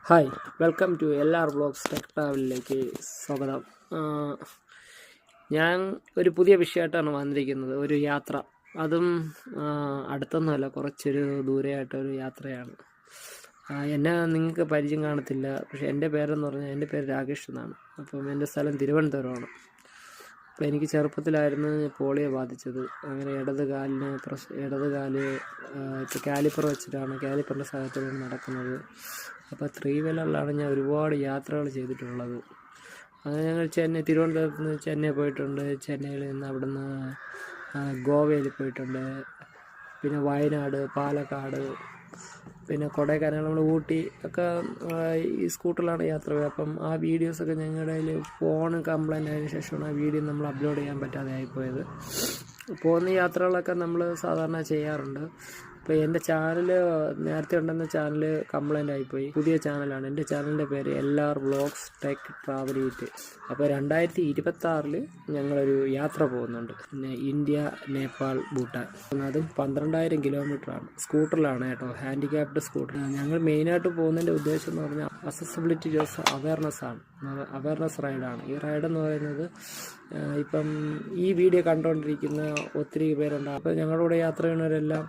Hi, welcome to LR vlogs tech ട്രാവലിലേക്ക് സ്വാഗതം. ഞാൻ ഒരു പുതിയ വിഷയമായിട്ടാണ് വന്നിരിക്കുന്നത്. ഒരു യാത്ര, അതും അടുത്തൊന്നുമല്ല, കുറച്ചൊരു ദൂരെയായിട്ടൊരു യാത്രയാണ്. എന്നെ നിങ്ങൾക്ക് പരിചയം കാണത്തില്ല, പക്ഷേ എൻ്റെ പേരെന്ന് പറഞ്ഞാൽ എൻ്റെ പേര് രാകേഷ് എന്നാണ്. അപ്പം എൻ്റെ സ്ഥലം തിരുവനന്തപുരമാണ്. അപ്പോൾ എനിക്ക് ചെറുപ്പത്തിലായിരുന്നു പോളിയോ ബാധിച്ചത്. അങ്ങനെ ഇടത് കാല് ഇപ്പോൾ കാലിപ്പർ വെച്ചിട്ടാണ്, കാലിപ്പറിൻ്റെ സഹായത്തോടെയാണ് നടക്കുന്നത്. അപ്പോൾ 3 വീലറിലാണ് ഞാൻ ഒരുപാട് യാത്രകൾ ചെയ്തിട്ടുള്ളത്. അങ്ങനെ ഞങ്ങൾ തിരുവനന്തപുരത്ത് നിന്ന് ചെന്നൈ പോയിട്ടുണ്ട്. ചെന്നൈയിൽ നിന്ന് അവിടുന്ന് ഗോവയിൽ പോയിട്ടുണ്ട്. പിന്നെ വയനാട്, പാലക്കാട്, പിന്നെ കൊടൈക്കനാൽ, നമ്മൾ ഊട്ടി ഒക്കെ ഈ സ്കൂട്ടറിലാണ് യാത്ര പോയത്. അപ്പം ആ വീഡിയോസൊക്കെ ഞങ്ങളുടെ കയ്യിൽ ഫോൺ കംപ്ലൈൻ്റ് ആയതിനു ശേഷമാണ് ആ വീഡിയോ നമ്മൾ അപ്ലോഡ് ചെയ്യാൻ പറ്റാതെ ആയിപ്പോയത്. പോകുന്ന യാത്രകളൊക്കെ നമ്മൾ സാധാരണ ചെയ്യാറുണ്ട്. ഇപ്പോൾ എൻ്റെ ചാനൽ, നേരത്തെ ഉണ്ടെന്ന ചാനൽ കംപ്ലൈൻ്റ് ആയിപ്പോയി. പുതിയ ചാനലാണ്. എൻ്റെ ചാനലിൻ്റെ പേര് LR വ്ളോഗ്സ് ടെക് ട്രാവലിറ്റ്. അപ്പോൾ 2026 ഞങ്ങളൊരു യാത്ര പോകുന്നുണ്ട്. പിന്നെ ഇന്ത്യ, നേപ്പാൾ, ഭൂട്ടാൻ. അതും 12,000 കിലോമീറ്ററാണ്. സ്കൂട്ടറിലാണ് കേട്ടോ, ഹാൻഡിക്യാപ്ഡ് സ്കൂട്ടർ. ഞങ്ങൾ മെയിനായിട്ട് പോകുന്നതിൻ്റെ ഉദ്ദേശം എന്ന് പറഞ്ഞാൽ അക്സസിബിലിറ്റി അവയർനെസ് റൈഡാണ്. ഈ റൈഡെന്ന് പറയുന്നത് ഇപ്പം ഈ വീഡിയോ കണ്ടുകൊണ്ടിരിക്കുന്ന ഒത്തിരി പേരുണ്ട്. അപ്പോൾ ഞങ്ങളുടെ കൂടെ യാത്ര ചെയ്യുന്നവരെല്ലാം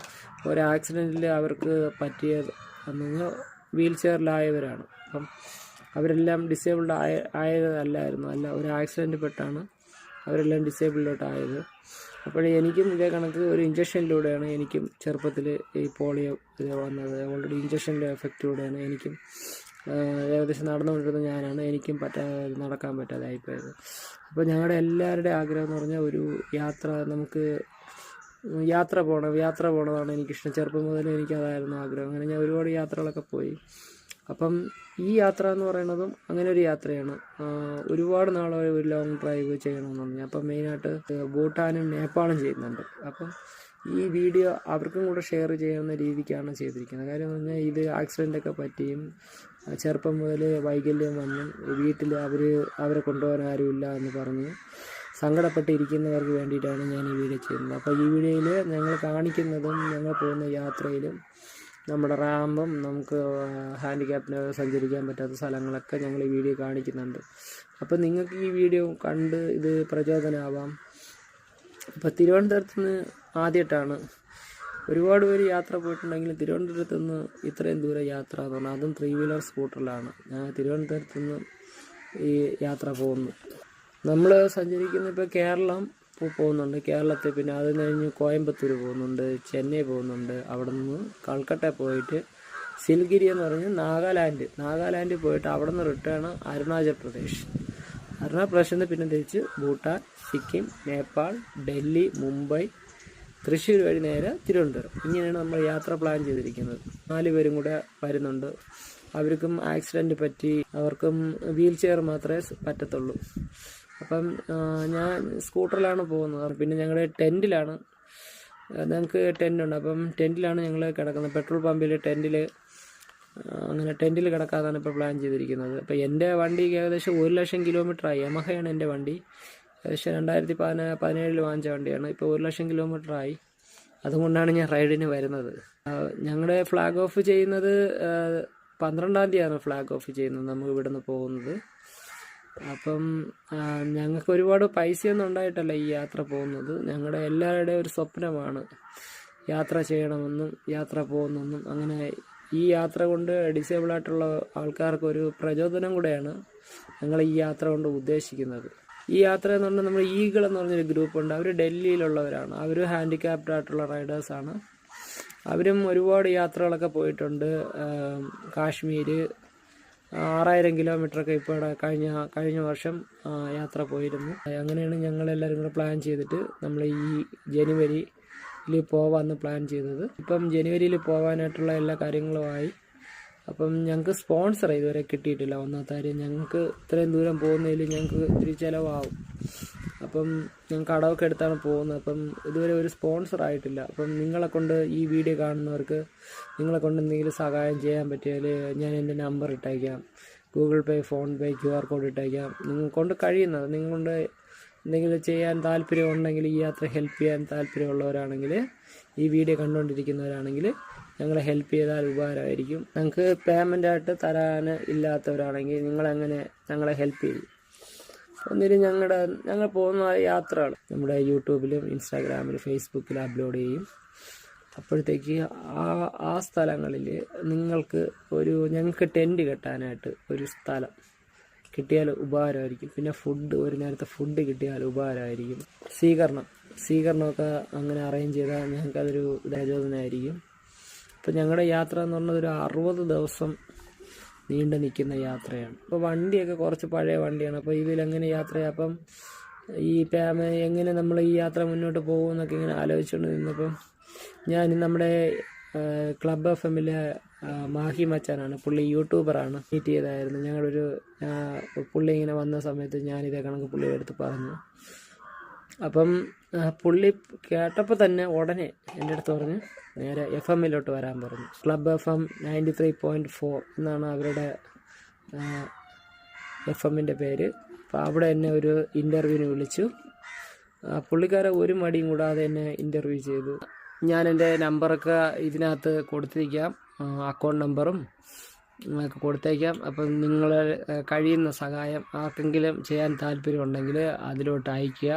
ഒരു ആക്സിഡൻറ്റിൽ അവർക്ക് പറ്റിയത് വീൽ ചെയറിലായവരാണ്. അപ്പം അവരെല്ലാം ഡിസേബിൾഡ് ആയതല്ലായിരുന്നു, ഒരു ആക്സിഡൻറ്റ് പെട്ടാണ് അവരെല്ലാം ഡിസേബിൾഡോട്ട് ആയത്. അപ്പോൾ എനിക്കും ഇതേ കണക്ക് ഒരു ഇഞ്ചക്ഷനിലൂടെയാണ് എനിക്കും ചെറുപ്പത്തിൽ ഈ പോളിയോ വന്നത്. ഓൾറെഡി ഇഞ്ചക്ഷൻ്റെ എഫക്റ്റിലൂടെയാണ് എനിക്കും ഏകദേശം നടന്നുകൊണ്ടിരുന്ന ഞാനാണ് എനിക്കും നടക്കാൻ പറ്റാതെ ആയിപ്പോയത്. അപ്പോൾ ഞങ്ങളുടെ എല്ലാവരുടെയും ആഗ്രഹം എന്ന് പറഞ്ഞാൽ ഒരു യാത്ര, നമുക്ക് യാത്ര പോകണമെന്നാണ് എനിക്കിഷ്ടം. ചെറുപ്പം മുതൽ എനിക്കതായിരുന്നു ആഗ്രഹം. അങ്ങനെ ഞാൻ ഒരുപാട് യാത്രകളൊക്കെ പോയി. അപ്പം ഈ യാത്ര എന്ന് പറയുന്നതും അങ്ങനെ ഒരു യാത്രയാണ്. ഒരുപാട് നാളെ ഒരു ലോങ് ഡ്രൈവ് ചെയ്യണമെന്ന് പറഞ്ഞു. അപ്പം മെയിനായിട്ട് ഭൂട്ടാനും നേപ്പാളും ചെയ്യുന്നുണ്ട്. അപ്പം ഈ വീഡിയോ അവർക്കും കൂടെ ഷെയർ ചെയ്യുന്ന രീതിക്കാണ് ചെയ്തിരിക്കുന്നത്. കാര്യം എന്ന് പറഞ്ഞാൽ ഇത് ആക്സിഡൻ്റൊക്കെ പറ്റിയും ചെറുപ്പം മുതൽ വൈകല്യം വന്നും വീട്ടിൽ അവരെ കൊണ്ടുപോകാൻ ആരുമില്ല എന്ന് പറഞ്ഞ് സങ്കടപ്പെട്ടിരിക്കുന്നവർക്ക് വേണ്ടിയിട്ടാണ് ഞാൻ ഈ വീഡിയോ ചെയ്യുന്നത്. അപ്പോൾ ഈ വീഡിയോയിൽ ഞങ്ങൾ കാണിക്കുന്നതും ഞങ്ങൾ പോകുന്ന യാത്രയിലും നമ്മുടെ റാമ്പും നമുക്ക് ഹാൻഡിക്യാപ്പിന് സഞ്ചരിക്കാൻ പറ്റാത്ത സ്ഥലങ്ങളൊക്കെ ഞങ്ങൾ ഈ വീഡിയോ കാണിക്കുന്നുണ്ട്. അപ്പോൾ നിങ്ങൾക്ക് ഈ വീഡിയോ കണ്ട് ഇത് പ്രചോദനമാവാം. ഇപ്പോൾ തിരുവനന്തപുരത്ത് നിന്ന് ആദ്യമായിട്ടാണ്, ഒരുപാട് പേര് യാത്ര പോയിട്ടുണ്ടെങ്കിലും തിരുവനന്തപുരത്ത് നിന്ന് ഇത്രയും ദൂരം യാത്ര എന്ന് പറഞ്ഞാൽ അതും 3 വീലർ സ്കൂട്ടറിലാണ് ഞാൻ തിരുവനന്തപുരത്ത് നിന്ന് ഈ യാത്ര പോകുന്നു. നമ്മൾ സഞ്ചരിക്കുന്ന ഇപ്പോൾ കേരളം പോകുന്നുണ്ട്, കേരളത്തിൽ, പിന്നെ അത് കഴിഞ്ഞ് കോയമ്പത്തൂർ പോകുന്നുണ്ട്, ചെന്നൈ പോകുന്നുണ്ട്. അവിടെ നിന്ന് കൽക്കട്ട പോയിട്ട് സിൽഗിരി എന്ന് പറഞ്ഞ് നാഗാലാൻഡ് പോയിട്ട് അവിടെ നിന്ന് റിട്ടേൺ അരുണാചൽ പ്രദേശിൽ നിന്ന് പിന്നെ തിരിച്ച് ഭൂട്ടാൻ, സിക്കിം, നേപ്പാൾ, ഡൽഹി, മുംബൈ, തൃശ്ശൂർ വഴി നേരെ തിരുവനന്തപുരം. ഇങ്ങനെയാണ് നമ്മൾ യാത്ര പ്ലാൻ ചെയ്തിരിക്കുന്നത്. 4 പേരും കൂടെ വരുന്നുണ്ട്. അവർക്കും ആക്സിഡൻറ്റ് പറ്റി, അവർക്കും വീൽ ചെയർ മാത്രമേ പറ്റത്തുള്ളൂ. അപ്പം ഞാൻ സ്കൂട്ടറിലാണ് പോകുന്നത്. പിന്നെ ഞങ്ങളുടെ ടെൻറ്റിലാണ്, ഞങ്ങൾക്ക് ടെൻറ്റുണ്ട്. അപ്പം ടെൻറ്റിലാണ് ഞങ്ങൾ കിടക്കുന്നത്. പെട്രോൾ പമ്പിൽ ടെൻറ്റിൽ കിടക്കാതാണ് ഇപ്പോൾ പ്ലാൻ ചെയ്തിരിക്കുന്നത്. അപ്പോൾ എൻ്റെ വണ്ടി ഏകദേശം 1,00,000 കിലോമീറ്ററായി. യമഹയാണ് എൻ്റെ വണ്ടി. ഏകദേശം 2017 വാങ്ങിച്ച വണ്ടിയാണ്. ഇപ്പോൾ 1,00,000 കിലോമീറ്ററായി. അതുകൊണ്ടാണ് ഞാൻ റൈഡിന് വരുന്നത്. ഞങ്ങളുടെ ഫ്ലാഗ് ഓഫ് ചെയ്യുന്നത് 12-ാം തീയതിയാണ് ഫ്ലാഗ് ഓഫ് ചെയ്യുന്നത്, നമുക്ക് ഇവിടെ നിന്ന് പോകുന്നത്. അപ്പം ഞങ്ങൾക്ക് ഒരുപാട് പൈസയൊന്നും ഉണ്ടായിട്ടല്ല ഈ യാത്ര പോകുന്നത്. ഞങ്ങളുടെ എല്ലാവരുടെയും ഒരു സ്വപ്നമാണ് യാത്ര ചെയ്യണമെന്നും യാത്ര പോകുന്നെന്നും. അങ്ങനെ ഈ യാത്ര കൊണ്ട് ഡിസേബിളായിട്ടുള്ള ആൾക്കാർക്ക് ഒരു പ്രചോദനം കൂടെയാണ് ഞങ്ങൾ ഈ യാത്ര കൊണ്ട് ഉദ്ദേശിക്കുന്നത്. ഈ യാത്ര എന്ന് പറഞ്ഞാൽ നമ്മൾ ഈഗിൾ എന്ന് പറഞ്ഞൊരു ഗ്രൂപ്പുണ്ട്. അവർ ഡൽഹിയിലുള്ളവരാണ്. അവർ ഹാൻഡിക്യാപ്ഡ് ആയിട്ടുള്ള റൈഡേഴ്സാണ്. അവരും ഒരുപാട് യാത്രകളൊക്കെ പോയിട്ടുണ്ട്. കാശ്മീർ 6,000 കിലോമീറ്ററൊക്കെ ഇപ്പോൾ കഴിഞ്ഞ വർഷം യാത്ര പോയിരുന്നു. അങ്ങനെയാണ് ഞങ്ങളെല്ലാവരും കൂടെ പ്ലാൻ ചെയ്തിട്ട് നമ്മൾ ഈ ജനുവരിയിൽ പോകാമെന്ന് പ്ലാൻ ചെയ്തത്. ഇപ്പം ജനുവരിയിൽ പോകാനായിട്ടുള്ള എല്ലാ കാര്യങ്ങളുമായി. അപ്പം ഞങ്ങൾക്ക് സ്പോൺസർ ഇതുവരെ കിട്ടിയിട്ടില്ല. ഒന്നാമത്തെ കാര്യം, ഞങ്ങൾക്ക് ഇത്രയും ദൂരം പോകുന്നതിൽ ഞങ്ങൾക്ക് ഇത്തിരി ചിലവാകും. അപ്പം ഞങ്ങൾക്ക് അടവൊക്കെ എടുത്താണ് പോകുന്നത്. അപ്പം ഇതുവരെ ഒരു സ്പോൺസർ ആയിട്ടില്ല. അപ്പം നിങ്ങളെ കൊണ്ട്, ഈ വീഡിയോ കാണുന്നവർക്ക് നിങ്ങളെ കൊണ്ട് എന്തെങ്കിലും സഹായം ചെയ്യാൻ പറ്റിയാൽ ഞാൻ എൻ്റെ നമ്പർ ഇട്ടേക്കാം. ഗൂഗിൾ പേ, ഫോൺ പേ, QR കോഡ് ഇട്ടേക്കാം. നിങ്ങൾക്കൊണ്ട് കഴിയുന്നത്, നിങ്ങളുടെ എന്തെങ്കിലും ചെയ്യാൻ താല്പര്യം ഉണ്ടെങ്കിൽ, ഈ യാത്ര ഹെൽപ്പ് ചെയ്യാൻ താല്പര്യമുള്ളവരാണെങ്കിൽ, ഈ വീഡിയോ കണ്ടുകൊണ്ടിരിക്കുന്നവരാണെങ്കിൽ ഞങ്ങളെ ഹെൽപ്പ് ചെയ്താൽ ഉപകാരമായിരിക്കും. ഞങ്ങൾക്ക് പേയ്മെൻ്റായിട്ട് തരാൻ ഇല്ലാത്തവരാണെങ്കിൽ നിങ്ങളെങ്ങനെ ഞങ്ങളെ ഹെൽപ്പ് ചെയ്യും? ഒന്നിനും ഞങ്ങൾ പോകുന്ന യാത്രകൾ നമ്മുടെ യൂട്യൂബിലും ഇൻസ്റ്റാഗ്രാമിലും ഫേസ്ബുക്കിലും അപ്ലോഡ് ചെയ്യും. അപ്പോഴത്തേക്ക് ആ സ്ഥലങ്ങളിൽ ഞങ്ങൾക്ക് ടെൻറ്റ് കെട്ടാനായിട്ട് ഒരു സ്ഥലം കിട്ടിയാൽ ഉപകാരമായിരിക്കും. പിന്നെ ഒരു നേരത്തെ ഫുഡ് കിട്ടിയാൽ ഉപകാരമായിരിക്കും. സ്വീകരണമൊക്കെ അങ്ങനെ അറേഞ്ച് ചെയ്താൽ ഞങ്ങൾക്കതൊരു പ്രചോദനമായിരിക്കും. അപ്പോൾ ഞങ്ങളുടെ യാത്ര എന്ന് പറഞ്ഞത് ഒരു 60 ദിവസം നീണ്ടു നിൽക്കുന്ന യാത്രയാണ്. അപ്പോൾ വണ്ടിയൊക്കെ കുറച്ച് പഴയ വണ്ടിയാണ്. അപ്പോൾ ഇതിലെങ്ങനെ യാത്ര ചെയ്യാം? അപ്പം എങ്ങനെ നമ്മൾ ഈ യാത്ര മുന്നോട്ട് പോകുമെന്നൊക്കെ ഇങ്ങനെ ആലോചിച്ചുകൊണ്ട് നിന്നപ്പം ഞാൻ നമ്മുടെ ക്ലബ് FM-ലെ മാഹി മച്ചാനാണ്, പുള്ളി യൂട്യൂബറാണ്, മീറ്റ് ചെയ്തായിരുന്നു. പുള്ളി ഇങ്ങനെ വന്ന സമയത്ത് ഞാനിതേ കണക്ക് പുള്ളിയുടെ അടുത്ത് പറഞ്ഞു. അപ്പം പുള്ളി കേട്ടപ്പോൾ തന്നെ ഉടനെ എൻ്റെ അടുത്ത് പറഞ്ഞു നേരെ FM-ലോട്ട് വരാൻ പറഞ്ഞു. ക്ലബ് FM 93.4 എന്നാണ് അവരുടെ FM-ൻ്റെ പേര്. അപ്പോൾ അവിടെ എന്നെ ഒരു ഇൻ്റർവ്യൂവിന് വിളിച്ചു. പുള്ളിക്കാരെ ഒരു മടിയും കൂടാതെ എന്നെ ഇൻ്റർവ്യൂ ചെയ്തു. ഞാൻ എൻ്റെ നമ്പറൊക്കെ ഇതിനകത്ത് കൊടുത്തിരിക്കാം, അക്കൗണ്ട് നമ്പറും ഒക്കെ കൊടുത്തേക്കാം. അപ്പം നിങ്ങൾ കഴിയുന്ന സഹായം ആർക്കെങ്കിലും ചെയ്യാൻ താല്പര്യമുണ്ടെങ്കിൽ അതിലോട്ട് അയയ്ക്കുക.